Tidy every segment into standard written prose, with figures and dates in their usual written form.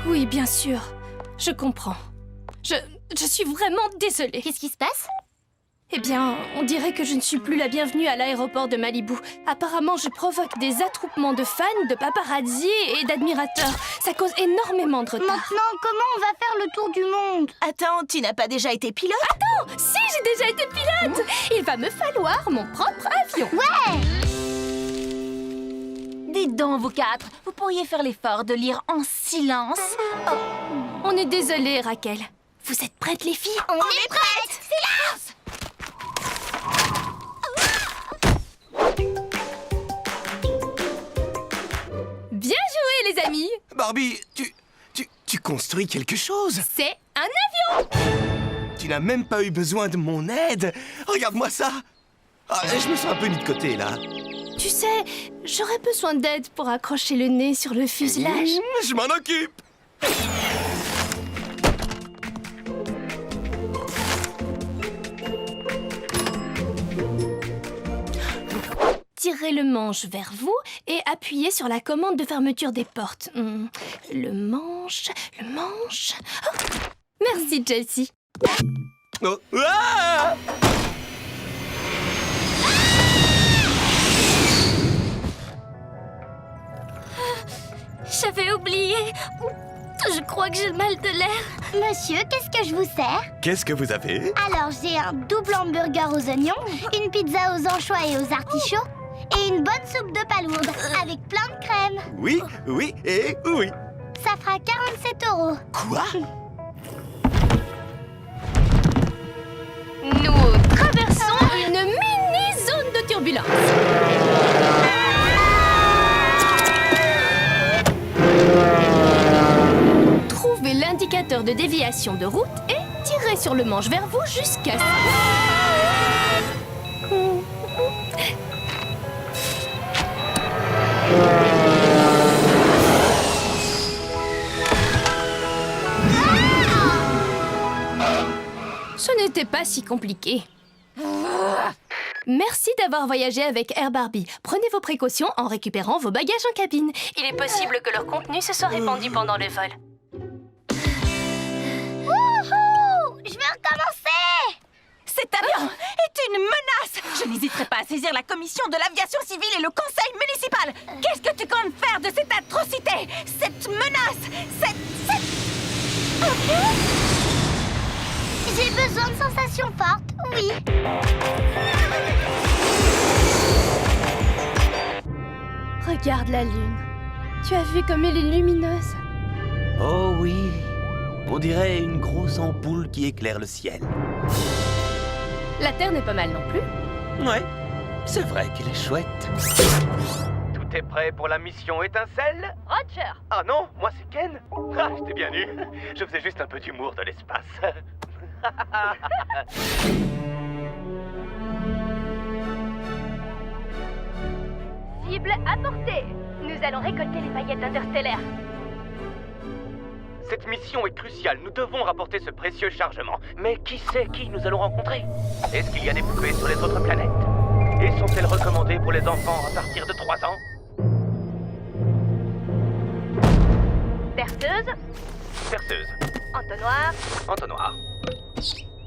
Oui, bien sûr. Je comprends. Je suis vraiment désolée. Qu'est-ce qui se passe? Eh bien, on dirait que je ne suis plus la bienvenue à l'aéroport de Malibu. Apparemment, je provoque des attroupements de fans, de paparazzi et d'admirateurs. Ça cause énormément de retard. Maintenant, comment on va faire le tour du monde? Attends, tu n'as pas déjà été pilote? Attends, si, j'ai déjà été pilote. Il va me falloir mon propre avion. Ouais! Dites donc, vous quatre, vous pourriez faire l'effort de lire en silence? On est désolé, Raquel. Vous êtes prêtes, les filles? On est prêtes! Silence! Bien joué, les amis. Barbie, tu construis quelque chose. C'est un avion. Tu n'as même pas eu besoin de mon aide. Regarde-moi ça. Ah, je me sens un peu mis de côté, là. Tu sais, j'aurais besoin d'aide pour accrocher le nez sur le fuselage. Je m'en occupe. Tirez le manche vers vous et appuyez sur la commande de fermeture des portes. Le manche... Oh, merci, Chelsea. Oh. Ah! J'avais oublié. Je crois que j'ai le mal de l'air. Monsieur, qu'est-ce que je vous sers? Qu'est-ce que vous avez? Alors, j'ai un double hamburger aux oignons, une pizza aux anchois et aux artichauts, et une bonne soupe de palourde, avec plein de crème. Oui, oui et oui. Ça fera 47 €. Quoi? Nous traversons une mini-zone de turbulence. Trouvez l'indicateur de déviation de route et tirez sur le manche vers vous jusqu'à ça. Ce n'était pas si compliqué. Merci d'avoir voyagé avec Air Barbie. Prenez vos précautions en récupérant vos bagages en cabine. Il est possible que leur contenu se soit répandu pendant le vol. Wouhou! Je vais recommencer! Cet avion est une menace! Je n'hésiterai pas à saisir la commission de l'aviation civile et le conseil municipal! Qu'est-ce que tu comptes faire de cette atrocité? Cette menace? Cette... J'ai besoin de sensations fortes, oui. Regarde la lune. Tu as vu comme elle est lumineuse? Oh oui, on dirait une grosse ampoule qui éclaire le ciel. La Terre n'est pas mal non plus. Ouais, c'est vrai qu'il est chouette. Tout est prêt pour la mission étincelle? Roger! Ah non, moi c'est Ken. Ah, j'étais bien nu. Je faisais juste un peu d'humour de l'espace. Cible apportée. Nous allons récolter les paillettes interstellaires. Cette mission est cruciale. Nous devons rapporter ce précieux chargement. Mais qui sait qui nous allons rencontrer? Est-ce qu'il y a des poupées sur les autres planètes? Et sont-elles recommandées pour les enfants à partir de 3 ans? Perceuse, Perceuse. entonnoir. Entonnoir.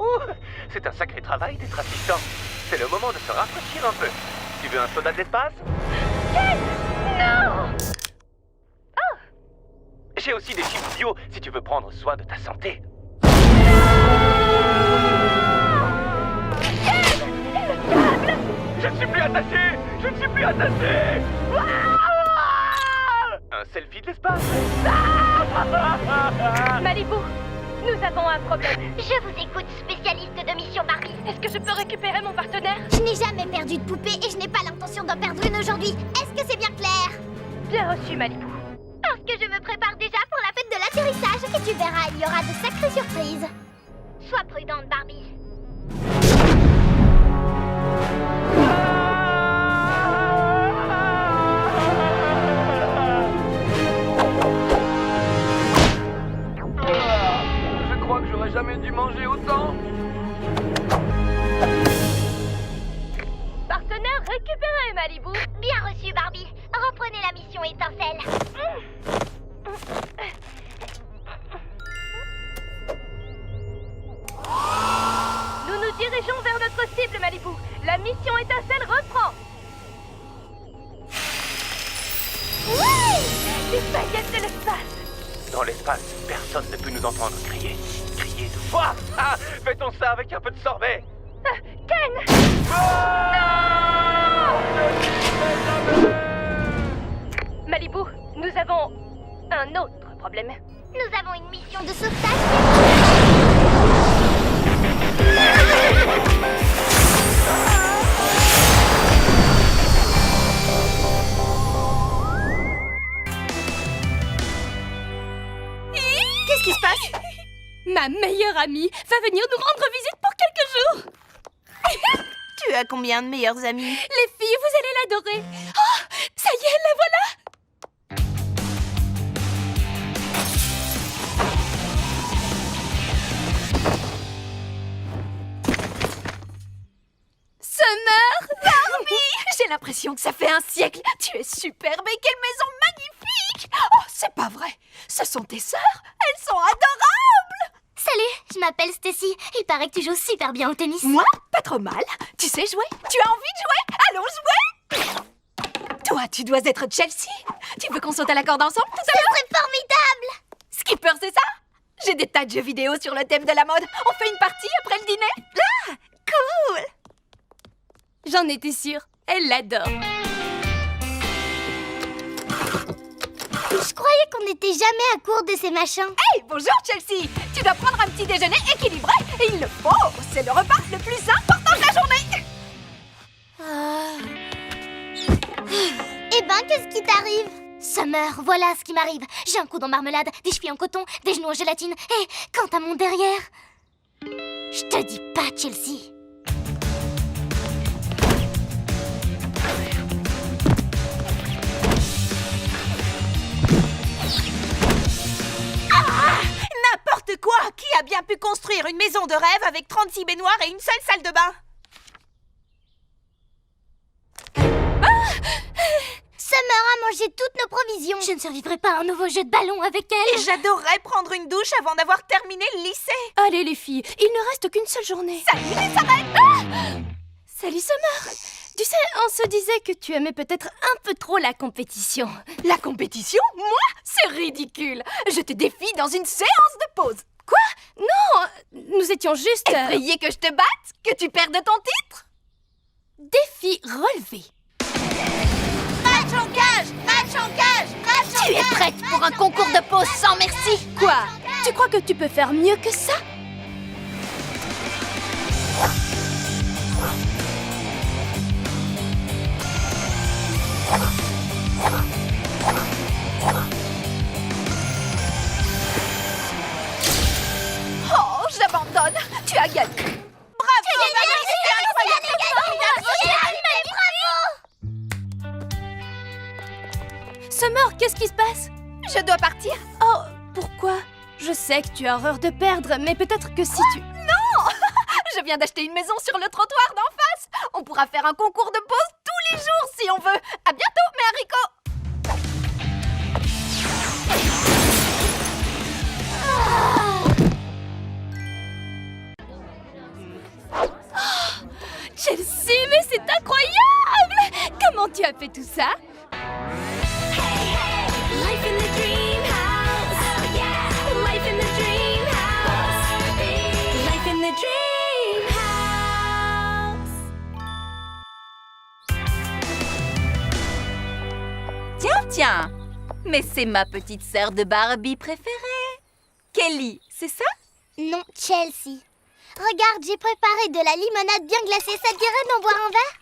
Ouh, c'est un sacré travail d'être assistant. C'est le moment de se rafraîchir un peu. Tu veux un soda de l'espace? Non! J'ai aussi des chips bio si tu veux prendre soin de ta santé. Je ne suis plus attaché! Je ne suis plus attaché! Un selfie de l'espace? Malibu, nous avons un problème. Je vous écoute, spécialiste de mission Barbie. Est-ce que je peux récupérer mon partenaire? Je n'ai jamais perdu de poupée et je n'ai pas l'intention d'en perdre une aujourd'hui. Est-ce que c'est bien clair? Bien reçu, Malibu. Parce que je me prépare déjà pour la fête de l'atterrissage et tu verras, il y aura de sacrées surprises. Sois prudente, Barbie. Je crois que j'aurais jamais dû manger autant. Partenaire récupéré, Malibu. Bien reçu, Barbie. Reprenez la mission étincelle. Dans l'espace, personne ne peut nous entendre crier. Crier de voix. Ah, fait-on ça avec un peu de sorbet? Malibu, nous avons un autre problème. Nous avons une mission de sauvetage. Qu'est-ce qui se passe? Ma meilleure amie va venir nous rendre visite pour quelques jours. Tu as combien de meilleurs amis? Les filles, vous allez l'adorer. Oh, ça y est, la voilà. Summer, Barbie! J'ai l'impression que ça fait un siècle. Tu es superbe et quelle maison magnifique! Oh, c'est pas vrai. Ce sont tes sœurs? Elles sont adorables! Salut, je m'appelle Stacy. Il paraît que tu joues super bien au tennis. Moi? Pas trop mal. Tu sais jouer? Tu as envie de jouer? Allons jouer! Toi, tu dois être Chelsea. Tu veux qu'on saute à la corde ensemble tout à Ce l'heure? serait formidable! Skipper, c'est ça? J'ai des tas de jeux vidéo sur le thème de la mode. On fait une partie après le dîner? Ah, cool! j'en étais sûre. Elle l'adore. Je croyais qu'on n'était jamais à court de ces machins. Hey, bonjour Chelsea! Tu dois prendre un petit déjeuner équilibré. Et il le faut. C'est le repas le plus important de la journée. Eh ben, qu'est-ce qui t'arrive? Summer, voilà ce qui m'arrive. J'ai un coude en marmelade, des chevilles en coton, des genoux en gélatine. Et quant à mon derrière... Je te dis pas, Chelsea. N'importe quoi! Qui a bien pu construire une maison de rêve avec 36 baignoires et une seule salle de bain? Summer a mangé toutes nos provisions. Je ne survivrai pas à un nouveau jeu de ballon avec elle. Et j'adorerais prendre une douche avant d'avoir terminé le lycée. Allez, les filles, il ne reste qu'une seule journée. Salut les arêtes! Salut, Summer. Tu sais, on se disait que tu aimais peut-être un peu trop la compétition. La compétition? Moi? C'est ridicule! Je te défie dans une séance de pause. Quoi? Non, nous étions juste... Effrayé que je te batte? Que tu perdes ton titre? défi relevé. Match en cage! Match en cage! Match en Tu es prête pour un concours de pause sans merci? Quoi? Tu crois que tu peux faire mieux que ça? Oh, j'abandonne! Tu as gagné! Bravo! Summer, qu'est-ce qui se passe? Je dois partir? Oh, pourquoi? Je sais que tu as horreur de perdre, mais peut-être que si tu... Je viens d'acheter une maison sur le trottoir d'en face. On pourra faire un concours de pause tous les jours si on veut. À bientôt, mes haricots! Chelsea, mais c'est incroyable! Comment tu as fait tout ça? Life in the dream house. Oh yeah. Life in the dream house. Life in the dream house. Tiens, tiens! Mais c'est ma petite sœur de Barbie préférée. Kelly, c'est ça? Non, Chelsea. Regarde, j'ai préparé de la limonade bien glacée. Ça te dirait d'en boire un verre?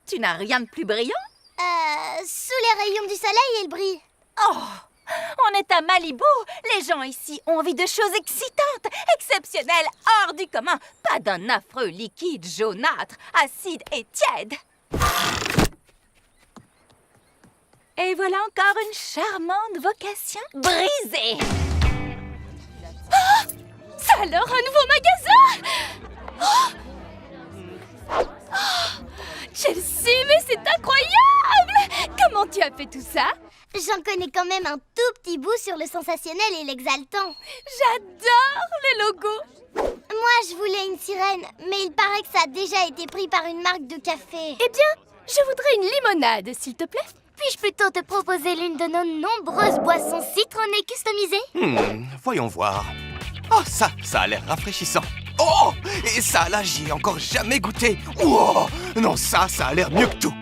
Tu n'as rien de plus brillant? Sous les rayons du soleil, elle brille. Oh! On est à Malibu. Les gens ici ont envie de choses excitantes, exceptionnelles, hors du commun. Pas d'un affreux liquide jaunâtre, acide et tiède. Et voilà encore une charmante vocation brisée. Ça alors, un nouveau magasin? Chelsea, mais c'est incroyable! Comment tu as fait tout ça? J'en connais quand même un tout petit bout sur le sensationnel et l'exaltant. J'adore les logos! Moi, je voulais une sirène, mais il paraît que ça a déjà été pris par une marque de café. Eh bien, je voudrais une limonade, s'il te plaît. Puis-je plutôt te proposer l'une de nos nombreuses boissons citronnées customisées? Voyons voir. Oh, ça a l'air rafraîchissant. Oh, et ça, là, j'y ai encore jamais goûté. Oh, non, ça a l'air mieux que tout.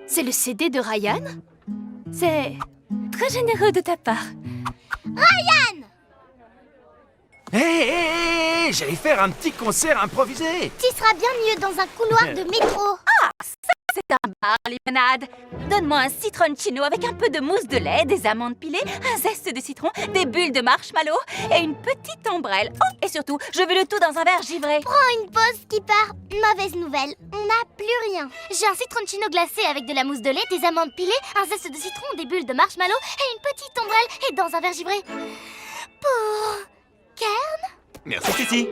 C'est le CD de Ryan? C'est très généreux de ta part. Hé, j'allais faire un petit concert improvisé. Tu seras bien mieux dans un couloir de métro. C'est un bar limonade. Donne-moi un citronchino avec un peu de mousse de lait, des amandes pilées, un zeste de citron, des bulles de marshmallow et une petite ombrelle. Oh, et surtout, je veux le tout dans un verre givré. Prends une pause, Skipper. Mauvaise nouvelle, on n'a plus rien. J'ai un citronchino glacé avec de la mousse de lait, des amandes pilées, un zeste de citron, des bulles de marshmallow et une petite ombrelle et dans un verre givré. Pour... Kern? Merci, Titi.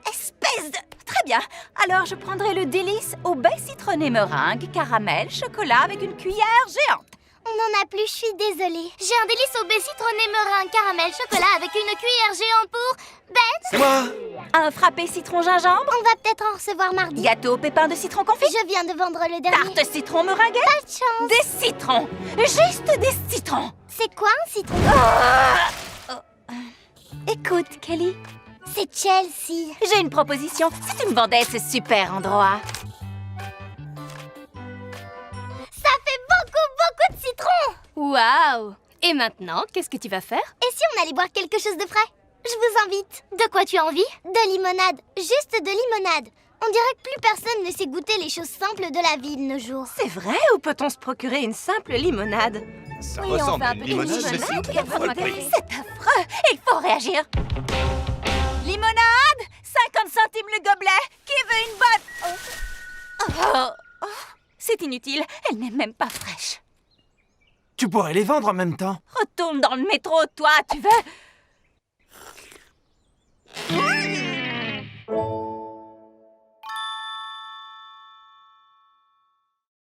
Espèce de... Très bien. Alors, je prendrai le délice au baie citronné meringue, caramel, chocolat avec une cuillère géante. On n'en a plus, je suis désolée. J'ai un délice au baie citronné meringue, caramel, chocolat avec une cuillère géante pour... Ben? C'est moi. Un frappé citron gingembre, On va peut-être en recevoir mardi. gâteau au pépin de citron confit, Je viens de vendre le dernier. tarte citron meringuée, Pas de chance. des citrons, juste des citrons. C'est quoi un citron? Écoute, Kelly, C'est Chelsea. j'ai une proposition. Si tu me vendais ce super endroit. Ça fait beaucoup de citron. Waouh! Et maintenant, qu'est-ce que tu vas faire? Et si on allait boire quelque chose de frais? Je vous invite. De quoi tu as envie? De limonade. Juste de limonade. On dirait que plus personne ne sait goûter les choses simples de la vie de nos jours. C'est vrai ou peut-on se procurer une simple limonade? Ça Oui, on ressemble fait à un une peu de limonade, limonade, Jessie. et après, on va Oui. C'est affreux. Il faut réagir. Limonade, 50 centimes le gobelet. Qui veut une bonne... Oh, c'est inutile. Elle n'est même pas fraîche. Tu pourrais les vendre en même temps. Retourne dans le métro, toi, tu veux?